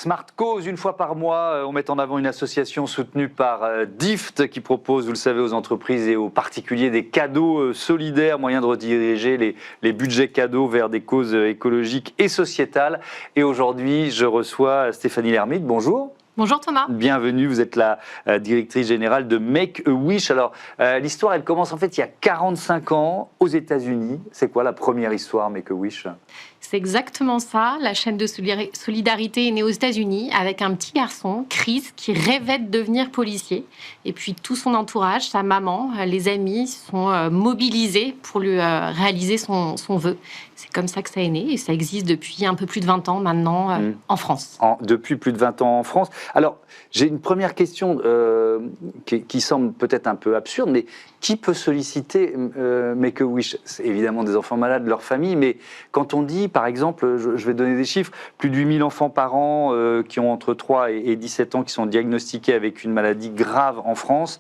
Smart Cause, une fois par mois, on met en avant une association soutenue par DIFT qui propose, vous le savez, aux entreprises et aux particuliers des cadeaux solidaires, moyen de rediriger les budgets cadeaux vers des causes écologiques et sociétales. Et aujourd'hui, je reçois Stéphanie Lermite. Bonjour. Bonjour Thomas. Bienvenue, vous êtes la directrice générale de Make-A-Wish. Alors, l'histoire, elle commence en fait il y a 45 ans aux États-Unis. C'est quoi la première histoire Make-A-Wish ? C'est exactement ça. La chaîne de solidarité est née aux États-Unis avec un petit garçon, Chris, qui rêvait de devenir policier. Et puis tout son entourage, sa maman, les amis sont mobilisés pour lui réaliser son vœu. C'est comme ça que ça est né et ça existe depuis un peu plus de 20 ans maintenant en France. Depuis plus de 20 ans en France. Alors, j'ai une première question qui semble peut-être un peu absurde, mais qui peut solliciter Make-A-Wish ? C'est évidemment des enfants malades, leur famille, mais quand on dit, par exemple, je vais donner des chiffres, plus de 8000 enfants par an qui ont entre 3 et 17 ans qui sont diagnostiqués avec une maladie grave en France,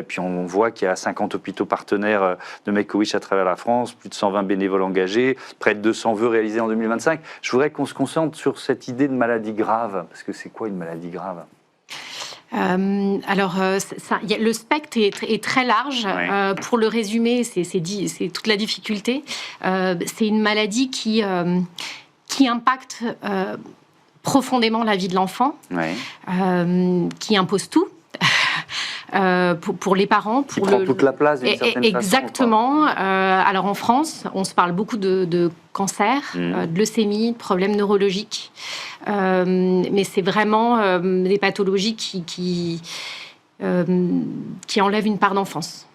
puis on voit qu'il y a 50 hôpitaux partenaires de Make-A-Wish à travers la France, plus de 120 bénévoles engagés, près de 200 vœux réalisés en 2025. Je voudrais qu'on se concentre sur cette idée de maladie grave, parce que c'est quoi une maladie grave ? Le spectre est très large. Ouais. Pour le résumer, c'est toute la difficulté. C'est une maladie qui impacte profondément la vie de l'enfant, Ouais. qui impose tout. Pour les parents, qui prend toute la place d'une certaine exactement. façon. Alors en France, on se parle beaucoup de cancer, de leucémie, de problèmes neurologiques, mais c'est vraiment des pathologies qui enlèvent une part d'enfance.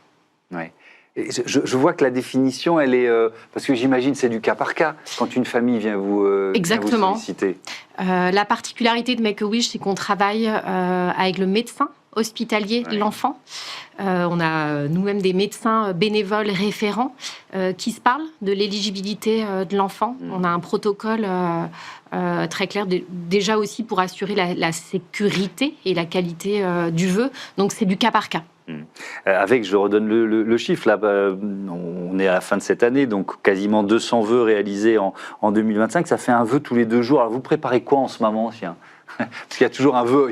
Ouais. Et je vois que la définition, elle est... parce que j'imagine c'est du cas par cas, quand une famille vient vous solliciter. La particularité de Make-A-Wish, c'est qu'on travaille avec le médecin hospitalier de l'enfant. On a nous-mêmes des médecins bénévoles référents qui se parlent de l'éligibilité de l'enfant. On a un protocole très clair, déjà aussi pour assurer la sécurité et la qualité du vœu. Donc c'est du cas par cas. Avec, je redonne le chiffre, là, on est à la fin de cette année, donc quasiment 200 vœux réalisés en 2025. Ça fait un vœu tous les 2 jours. Alors vous préparez quoi en ce moment, tiens ? Parce qu'il y a toujours un vœu,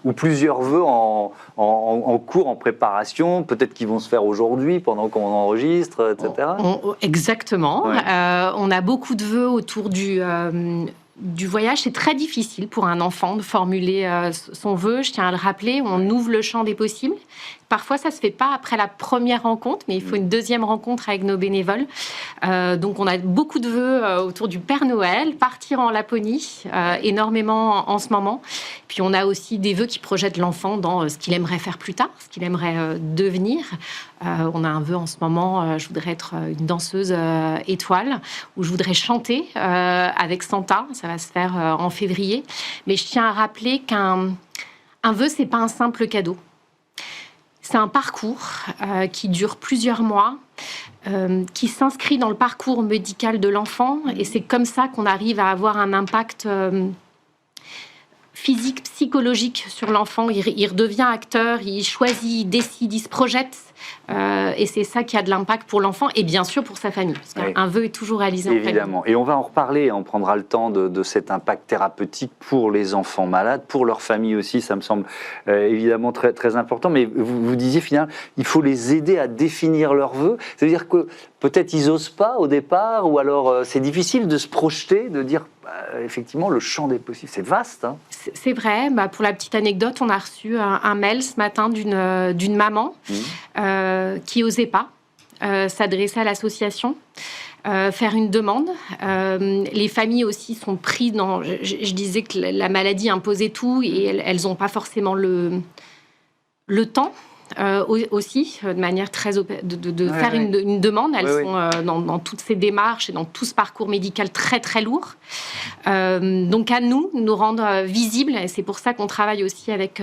ou plusieurs vœux en cours, en préparation, peut-être qu'ils vont se faire aujourd'hui pendant qu'on enregistre, etc. Exactement. Ouais. On a beaucoup de vœux autour du voyage. C'est très difficile pour un enfant de formuler son vœu. Je tiens à le rappeler, on ouvre le champ des possibles. Parfois, ça ne se fait pas après la première rencontre, mais il faut une deuxième rencontre avec nos bénévoles. Donc, on a beaucoup de vœux autour du Père Noël, partir en Laponie, énormément en ce moment. Puis, on a aussi des vœux qui projettent l'enfant dans ce qu'il aimerait faire plus tard, ce qu'il aimerait devenir. On a un vœu en ce moment, je voudrais être une danseuse étoile, ou je voudrais chanter avec Santa. Ça va se faire en février. Mais je tiens à rappeler qu'un vœu, ce n'est pas un simple cadeau. C'est un parcours qui dure plusieurs mois, qui s'inscrit dans le parcours médical de l'enfant. Et c'est comme ça qu'on arrive à avoir un impact physique, psychologique sur l'enfant. Il redevient acteur, il choisit, il décide, il se projette. Et c'est ça qui a de l'impact pour l'enfant et bien sûr pour sa famille. Parce qu'un vœu est toujours réalisé en famille. Évidemment. Et on va en reparler, on prendra le temps de cet impact thérapeutique pour les enfants malades, pour leur famille aussi, ça me semble évidemment très, très important. Mais vous disiez finalement, il faut les aider à définir leurs vœux. C'est-à-dire que peut-être ils n'osent pas au départ, ou alors c'est difficile de se projeter, de dire effectivement le champ des possibles, c'est vaste. Hein. C'est vrai. Pour la petite anecdote, on a reçu un mail ce matin d'une maman qui n'osait pas s'adresser à l'association, faire une demande. Les familles aussi sont prises dans... Je disais que la maladie imposait tout et elles n'ont pas forcément le temps. Aussi, de manière très de faire une demande. Elles sont dans toutes ces démarches et dans tout ce parcours médical très très lourd. Donc à nous rendre visibles, et c'est pour ça qu'on travaille aussi avec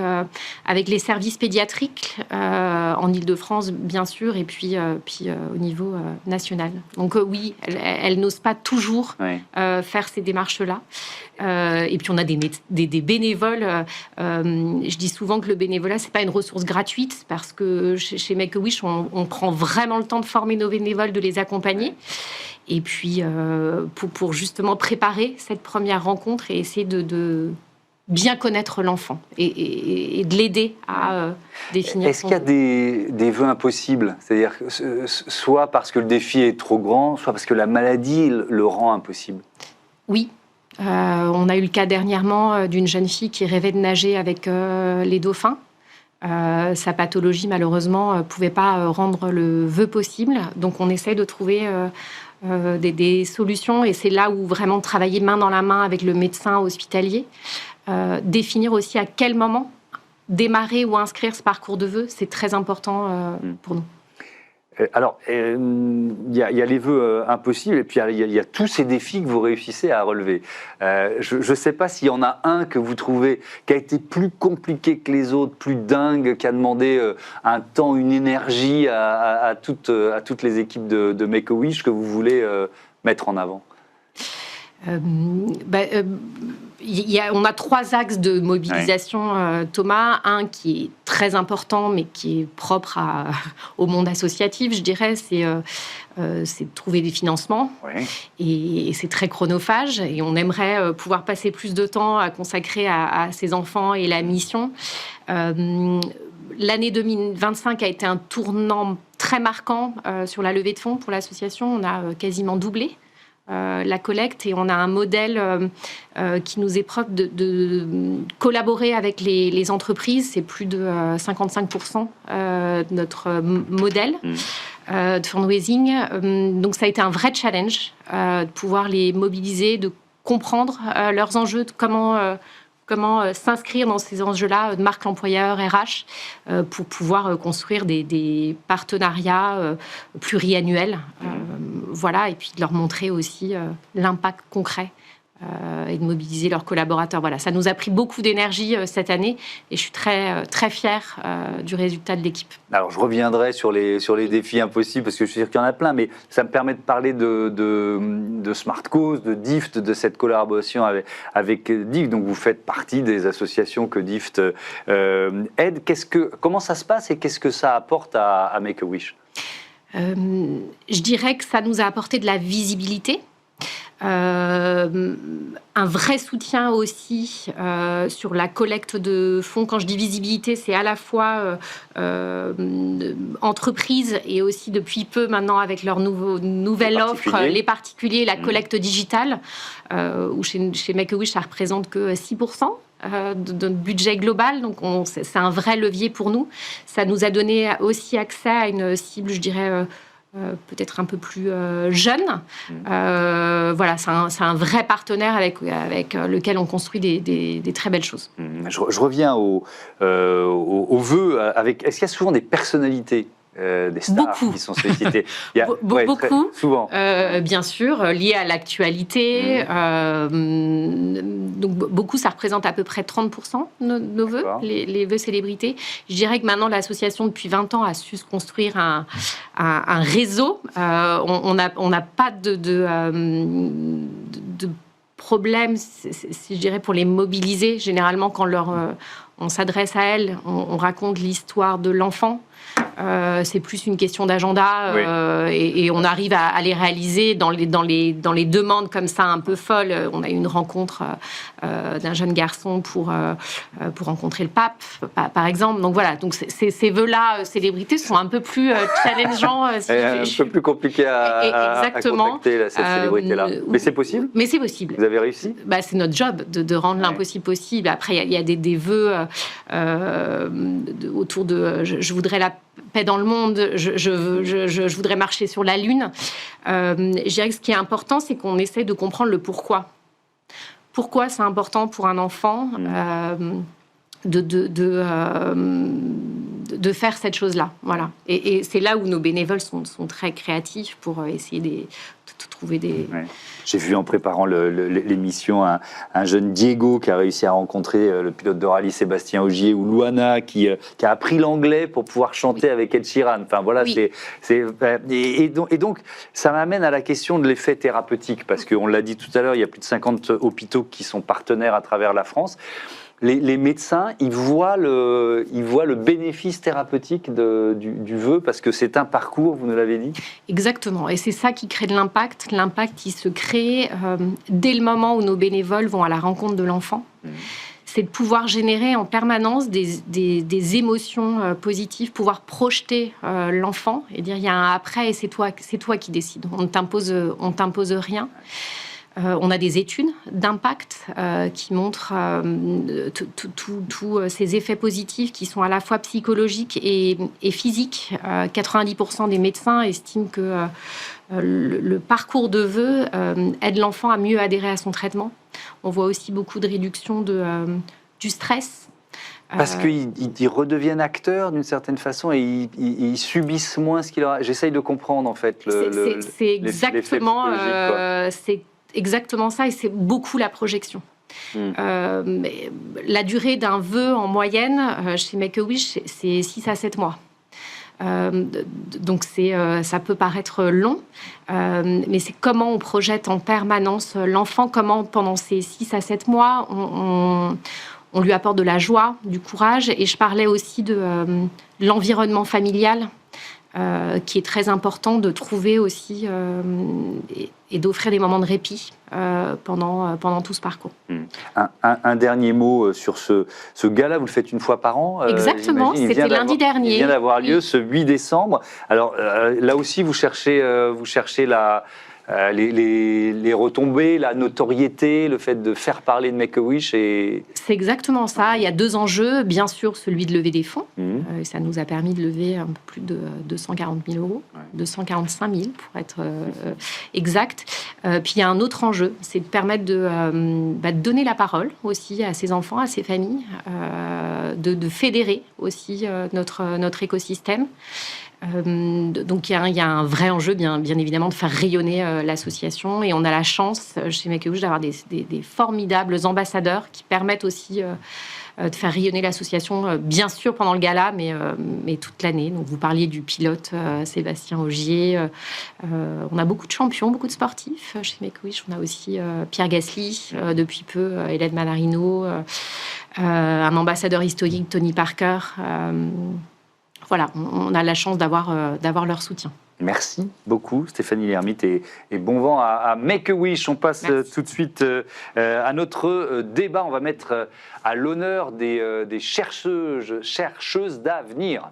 les services pédiatriques en Île-de-France bien sûr, et puis au niveau national. Donc oui, elles n'osent pas toujours faire ces démarches-là. Et puis on a des bénévoles. Je dis souvent que le bénévolat, c'est pas une ressource gratuite, parce que chez Make-A-Wish, on prend vraiment le temps de former nos bénévoles, de les accompagner. Et puis pour justement préparer cette première rencontre et essayer de bien connaître l'enfant et de l'aider à définir. Est-ce qu'il y a des vœux impossibles? C'est-à-dire soit parce que le défi est trop grand, soit parce que la maladie le rend impossible? Oui. On a eu le cas dernièrement d'une jeune fille qui rêvait de nager avec les dauphins. Sa pathologie, malheureusement, ne pouvait pas rendre le vœu possible. Donc, on essaie de trouver des solutions. Et c'est là où vraiment travailler main dans la main avec le médecin hospitalier. Définir aussi à quel moment démarrer ou inscrire ce parcours de vœux, c'est très important pour nous. Alors, il y a les vœux impossibles et puis il y a tous ces défis que vous réussissez à relever. Je ne sais pas s'il y en a un que vous trouvez qui a été plus compliqué que les autres, plus dingue, qui a demandé un temps, une énergie à toutes les équipes de Make-A-Wish que vous voulez mettre en avant. On a 3 axes de mobilisation, Thomas. Un qui est très important, mais qui est propre au monde associatif, je dirais, c'est de trouver des financements. Ouais. Et c'est très chronophage. Et on aimerait pouvoir passer plus de temps à consacrer à ces enfants et la mission. L'année 2025 a été un tournant très marquant sur la levée de fonds pour l'association. On a quasiment doublé la collecte et on a un modèle qui nous est propre de collaborer avec les entreprises. C'est plus de 55% de notre modèle de fundraising. Donc ça a été un vrai challenge de pouvoir les mobiliser, de comprendre leurs enjeux, de comment s'inscrire dans ces enjeux-là de marque l'employeur RH pour pouvoir construire des partenariats pluriannuels. Voilà, et puis de leur montrer aussi l'impact concret et de mobiliser leurs collaborateurs. Voilà, ça nous a pris beaucoup d'énergie cette année et je suis très, très fière du résultat de l'équipe. Alors, je reviendrai sur les défis impossibles parce que je suis sûr qu'il y en a plein, mais ça me permet de parler de Smart Cause, de DIFT, de cette collaboration avec DIFT. Donc, vous faites partie des associations que DIFT aide. Comment ça se passe et qu'est-ce que ça apporte à Make-A-Wish? Je dirais que ça nous a apporté de la visibilité. Un vrai soutien aussi sur la collecte de fonds. Quand je dis visibilité, c'est à la fois entreprises et aussi depuis peu maintenant avec leur nouvelle offre, les particuliers, la collecte digitale, où chez Make-A-Wish, ça représente que 6% de notre budget global. Donc, c'est un vrai levier pour nous. Ça nous a donné aussi accès à une cible, je dirais, peut-être un peu plus jeune. Voilà, c'est un vrai partenaire avec lequel on construit des très belles choses. Je reviens aux vœux. Est-ce qu'il y a souvent des personnalités des stars qui sont sollicitées? Beaucoup, souvent. Bien sûr, liées à l'actualité. Donc, beaucoup, ça représente à peu près 30% de nos vœux, les vœux célébrités. Je dirais que maintenant, l'association, depuis 20 ans, a su se construire un réseau. On n'a pas de problème, je dirais, pour les mobiliser. Généralement, quand on s'adresse à elles, on raconte l'histoire de l'enfant. C'est plus une question d'agenda et on arrive à les réaliser dans les demandes comme ça un peu folles. On a eu une rencontre d'un jeune garçon pour rencontrer le pape, par exemple. Donc voilà, donc ces vœux-là, célébrités, sont un peu plus challengeants. Un peu plus compliqué à contacter cette célébrité-là. Mais c'est possible? Mais c'est possible. Vous avez réussi? C'est notre job de rendre l'impossible possible. Après, il y a des vœux autour de... Je voudrais la paix dans le monde, je voudrais marcher sur la Lune. Je dirais que ce qui est important, c'est qu'on essaie de comprendre le pourquoi. Pourquoi c'est important pour un enfant de faire cette chose-là. Voilà. Et c'est là où nos bénévoles sont très créatifs pour essayer de trouver des... Ouais. J'ai vu en préparant l'émission un jeune Diego qui a réussi à rencontrer le pilote de rallye Sébastien Ogier, ou Luana qui a appris l'anglais pour pouvoir chanter avec Ed Sheeran. Enfin voilà, et donc ça m'amène à la question de l'effet thérapeutique, parce qu'on l'a dit tout à l'heure, il y a plus de 50 hôpitaux qui sont partenaires à travers la France. Les médecins, ils voient le bénéfice thérapeutique du vœu, parce que c'est un parcours, vous nous l'avez dit. Exactement, et c'est ça qui crée de l'impact. L'impact, il se crée dès le moment où nos bénévoles vont à la rencontre de l'enfant. c'est de pouvoir générer en permanence des émotions positives, pouvoir projeter l'enfant et dire il y a un après et c'est toi qui décides. On ne t'impose rien. On a des études d'impact qui montrent tous ces effets positifs qui sont à la fois psychologiques et physiques. 90% des médecins estiment que le parcours de vœux aide l'enfant à mieux adhérer à son traitement. On voit aussi beaucoup de réduction du stress. Parce qu'ils redeviennent acteurs d'une certaine façon et ils subissent moins ce qu'il leur a... J'essaye de comprendre en fait c'est exactement, c'est exactement ça et c'est beaucoup la projection. La durée d'un vœu en moyenne chez Make-A-Wish, c'est 6 à 7 mois. Donc ça peut paraître long, mais c'est comment on projette en permanence l'enfant, comment pendant ces 6 à 7 mois on lui apporte de la joie, du courage. Et je parlais aussi de l'environnement familial qui est très important de trouver aussi et d'offrir des moments de répit pendant tout ce parcours. Un dernier mot sur ce gala, vous le faites une fois par an. Exactement, c'était lundi dernier. Il vient d'avoir lieu ce 8 décembre. Alors là aussi, vous cherchez les retombées, la notoriété, le fait de faire parler de Make-A-Wish. C'est exactement ça. Il y a 2 enjeux. Bien sûr, celui de lever des fonds. Ça nous a permis de lever un peu plus de 240 000 euros, 245 000 pour être exact. Puis il y a un autre enjeu, c'est de permettre de donner la parole aussi à ces enfants, à ces familles, de fédérer aussi notre écosystème. Donc il y a un vrai enjeu, bien évidemment, de faire rayonner l'association. Et on a la chance, chez Make-A-Wish, d'avoir des formidables ambassadeurs qui permettent aussi de faire rayonner l'association, bien sûr pendant le gala, mais toute l'année. Donc vous parliez du pilote Sébastien Ogier. On a beaucoup de champions, beaucoup de sportifs chez Make-A-Wish. On a aussi Pierre Gasly, depuis peu, Hélène Manarino, un ambassadeur historique, Tony Parker. Voilà, on a la chance d'avoir leur soutien. Merci beaucoup Stéphanie Lhermitte et bon vent à Make-A-Wish. On passe tout de suite à notre débat. On va mettre à l'honneur des chercheuses d'avenir.